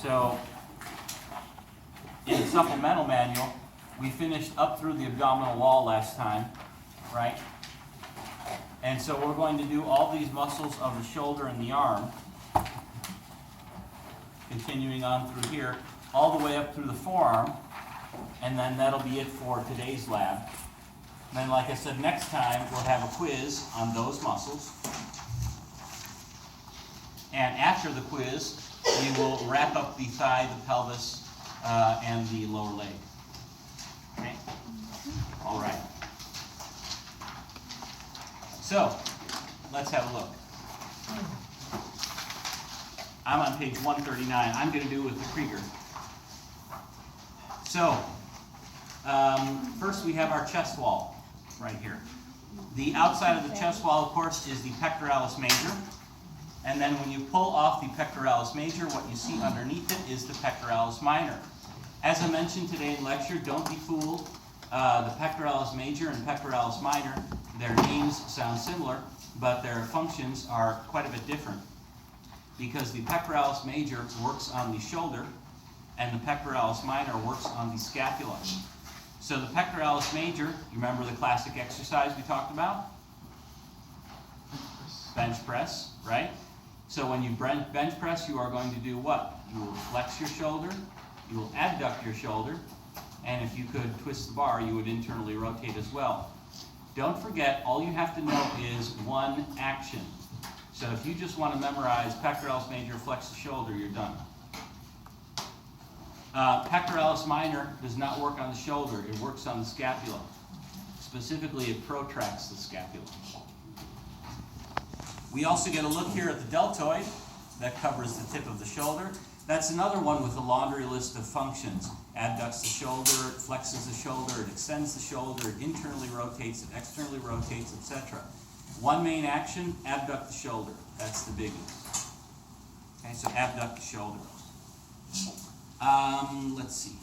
So in the supplemental manual, we finished up through the abdominal wall last time, right? And so we're going to do all these muscles of the shoulder and the arm, continuing on through here, all the way up through the forearm, and then that'll be it for today's lab. And then, like I said, next time we'll have a quiz on those muscles. And after the quiz, we will wrap up the thigh, the pelvis, and the lower leg. Okay? All right. So, let's have a look. I'm on page 139. I'm going to do it with the Krieger. So, first we have our chest wall right here. The outside of the chest wall, of course, is the pectoralis major. And then when you pull off the pectoralis major, what you see underneath it is the pectoralis minor. As I mentioned today in lecture, don't be fooled. The pectoralis major and pectoralis minor, their names sound similar, but their functions are quite a bit different. Because the pectoralis major works on the shoulder, and the pectoralis minor works on the scapula. So the pectoralis major, you remember the classic exercise we talked about? Bench press, right? So when you bench press, you are going to do what? You will flex your shoulder, you will adduct your shoulder, and if you could twist the bar, you would internally rotate as well. Don't forget, all you have to know is one action. So if you just want to memorize pectoralis major, flex the shoulder, you're done. Pectoralis minor does not work on the shoulder, it works on the scapula. Specifically, it protracts the scapula. We also get a look here at the deltoid. That covers the tip of the shoulder. That's another one with a laundry list of functions. Adducts the shoulder, it flexes the shoulder, it extends the shoulder, it internally rotates, it externally rotates, etc. One main action, abduct the shoulder. That's the biggie. Okay, so abduct the shoulder. Let's see.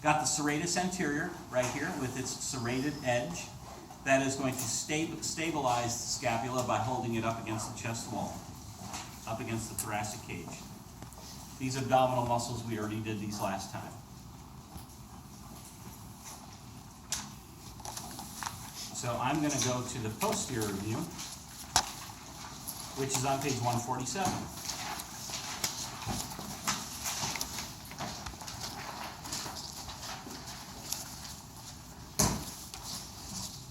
Got the serratus anterior right here with its serrated edge. That is going to stabilize the scapula by holding it up against the chest wall, up against the thoracic cage. These abdominal muscles, we already did these last time. So I'm going to go to the posterior view, which is on page 147.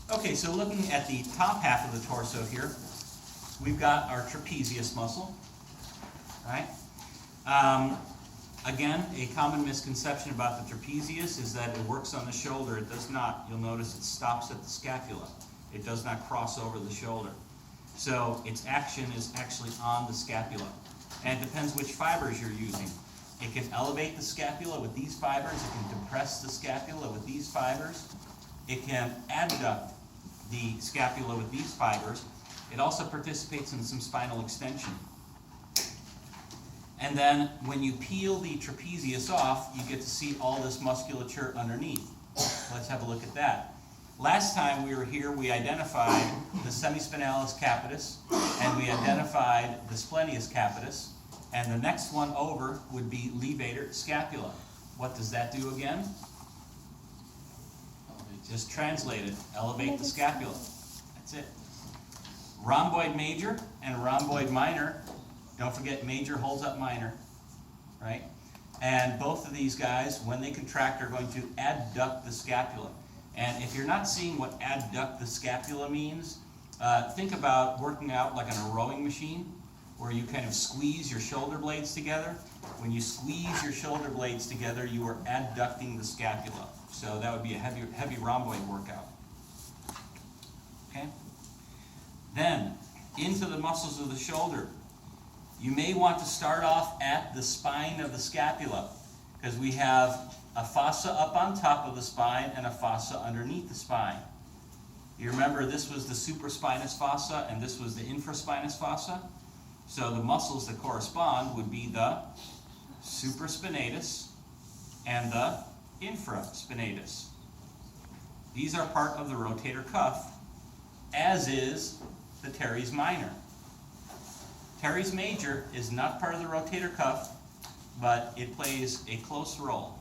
Okay, so looking at the top half of the torso here, we've got our trapezius muscle, right? Again, a common misconception about the trapezius is that it works on the shoulder. It does not. You'll notice it stops at the scapula. It does not cross over the shoulder. So its action is actually on the scapula. And it depends which fibers you're using. It can elevate the scapula with these fibers. It can depress the scapula with these fibers. It can adduct the scapula with these fibers. It also participates in some spinal extension. And then when you peel the trapezius off, you get to see all this musculature underneath. Let's have a look at that. Last time we were here, we identified the semispinalis capitis, and we identified the splenius capitis, and the next one over would be levator scapula. What does that do again? Just translate it. Elevate the scapula. That's it. Rhomboid major and rhomboid minor. Don't forget, major holds up minor, right? And both of these guys, when they contract, are going to adduct the scapula. And if you're not seeing what adduct the scapula means, think about working out like on a rowing machine, where you kind of squeeze your shoulder blades together. When you squeeze your shoulder blades together, you are adducting the scapula. So that would be a heavy rhomboid workout. Okay? Then, into the muscles of the shoulder. You may want to start off at the spine of the scapula, because we have a fossa up on top of the spine and a fossa underneath the spine. You remember this was the supraspinous fossa and this was the infraspinous fossa? So the muscles that correspond would be the supraspinatus and the infraspinatus. These are part of the rotator cuff, as is the teres minor. Teres major is not part of the rotator cuff. but it plays a close role.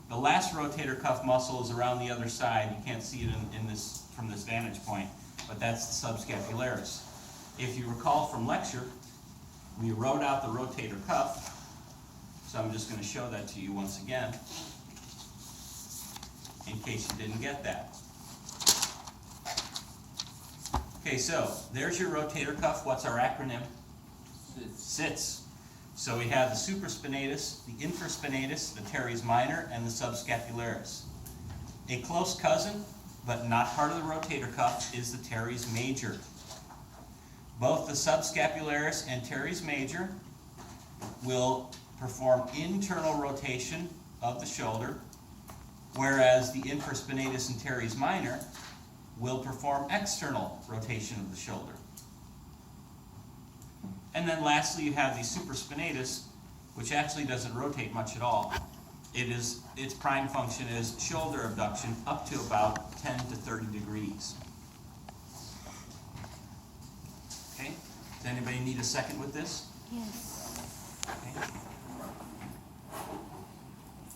The last rotator cuff muscle is around the other side. You can't see it in this from this vantage point, but that's the subscapularis. If you recall from lecture, we wrote out the rotator cuff, so I'm just going to show that to you once again, in case you didn't get that. Okay, so there's your rotator cuff. What's our acronym? SITS. So we have the supraspinatus, the infraspinatus, the teres minor, and the subscapularis. A close cousin, but not part of the rotator cuff, is the teres major. Both the subscapularis and teres major will perform internal rotation of the shoulder, whereas the infraspinatus and teres minor will perform external rotation of the shoulder. And then lastly, you have the supraspinatus, which actually doesn't rotate much at all. Its prime function is shoulder abduction up to about 10 to 30 degrees. Okay? Does anybody need a second with this? Yes. Okay.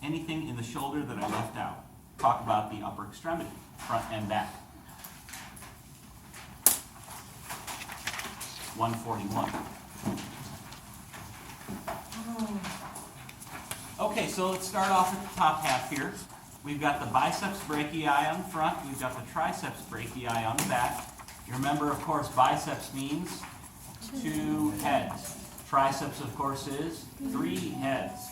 Anything in the shoulder that I left out? Talk about the upper extremity, front and back. 141. Okay, so let's start off at the top half here. We've got the biceps brachii on the front. We've got the triceps brachii on the back. You remember, of course, biceps means 2 heads. Triceps, of course, is 3 heads.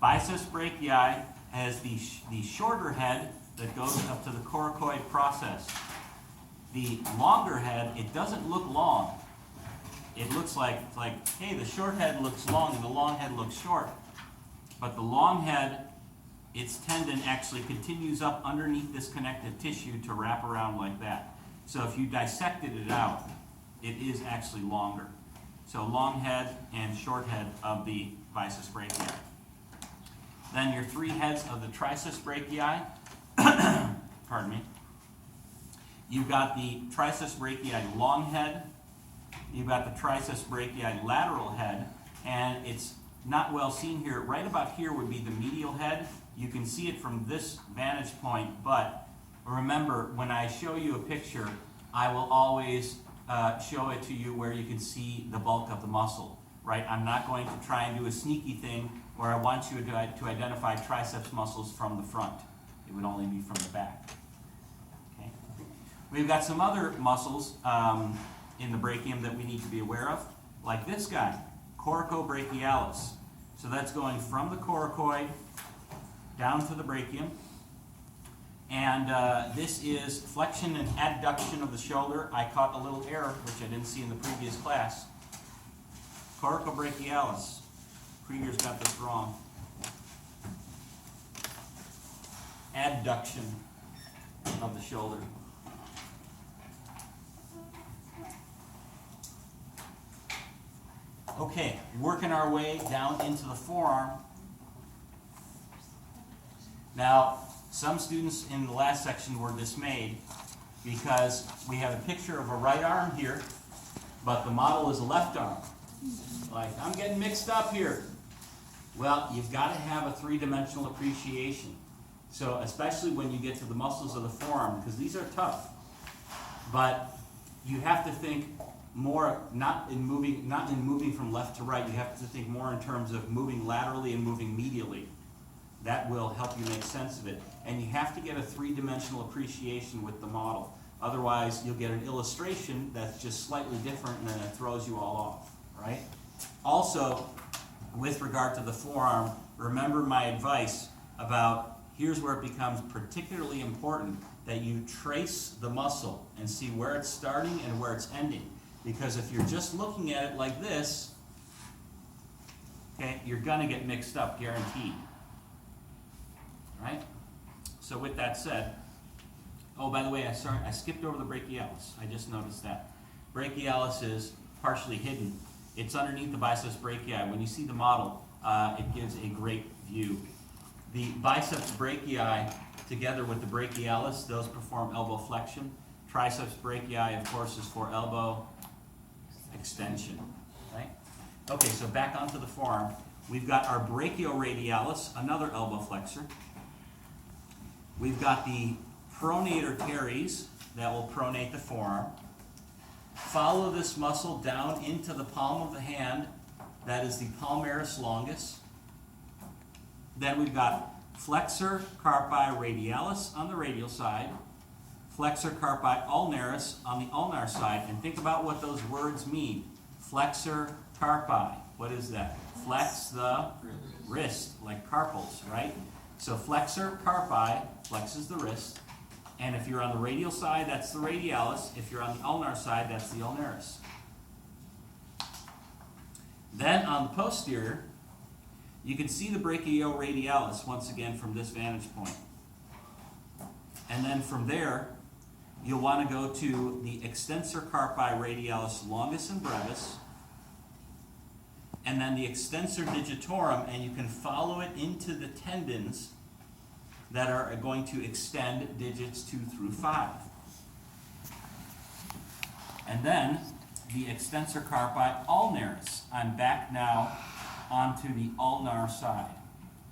Biceps brachii has the shorter head that goes up to the coracoid process. The longer head, it doesn't look long. It looks like, hey, the short head looks long and the long head looks short. But the long head, its tendon actually continues up underneath this connective tissue to wrap around like that. So if you dissected it out, it is actually longer. So long head and short head of the biceps brachii. Then your 3 heads of the triceps brachii. Pardon me. You've got the triceps brachii long head. You've got the triceps brachii lateral head, and it's not well seen here. Right about here would be the medial head. You can see it from this vantage point, but remember, when I show you a picture, I will always show it to you where you can see the bulk of the muscle, right? I'm not going to try and do a sneaky thing where I want you to identify triceps muscles from the front. It would only be from the back. Okay. We've got some other muscles in the brachium that we need to be aware of, like this guy, coracobrachialis. So that's going from the coracoid down to the brachium. And this is flexion and adduction of the shoulder. I caught a little error, which I didn't see in the previous class. Coracobrachialis. Krieger's got this wrong. Adduction of the shoulder. Okay, working our way down into the forearm. Now, some students in the last section were dismayed because we have a picture of a right arm here, but the model is a left arm. Like, I'm getting mixed up here. Well, you've got to have a 3-dimensional appreciation. So, especially when you get to the muscles of the forearm, because these are tough. But you have to think more, not in moving from left to right. You have to think more in terms of moving laterally and moving medially. That will help you make sense of it. And you have to get a 3-dimensional appreciation with the model. Otherwise, you'll get an illustration that's just slightly different and then it throws you all off, right? Also, with regard to the forearm, remember my advice about here's where it becomes particularly important that you trace the muscle and see where it's starting and where it's ending. Because if you're just looking at it like this, okay, you're going to get mixed up, guaranteed. Right? So with that said, oh, by the way, I skipped over the brachialis. I just noticed that. Brachialis is partially hidden. It's underneath the biceps brachii. When you see the model, it gives a great view. The biceps brachii, together with the brachialis, those perform elbow flexion. Triceps brachii, of course, is for elbow extension. Right? Okay, so back onto the forearm. We've got our brachioradialis, another elbow flexor. We've got the pronator teres that will pronate the forearm. Follow this muscle down into the palm of the hand. That is the palmaris longus. Then we've got flexor carpi radialis on the radial side, flexor carpi ulnaris on the ulnar side. And think about what those words mean. Flexor carpi. What is that? Flex the wrist, like carpals, right? So flexor carpi flexes the wrist. And if you're on the radial side, that's the radialis. If you're on the ulnar side, that's the ulnaris. Then on the posterior, you can see the brachioradialis once again from this vantage point. And then from there, you'll want to go to the extensor carpi radialis longus and brevis, and then the extensor digitorum, and you can follow it into the tendons that are going to extend digits 2 through 5. And then the extensor carpi ulnaris. I'm back now onto the ulnar side,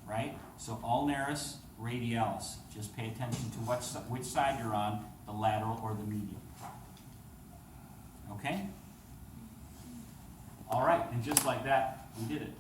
right? So ulnaris radialis. Just pay attention to which side you're on, the lateral or the medial. Okay? All right, and just like that, we did it.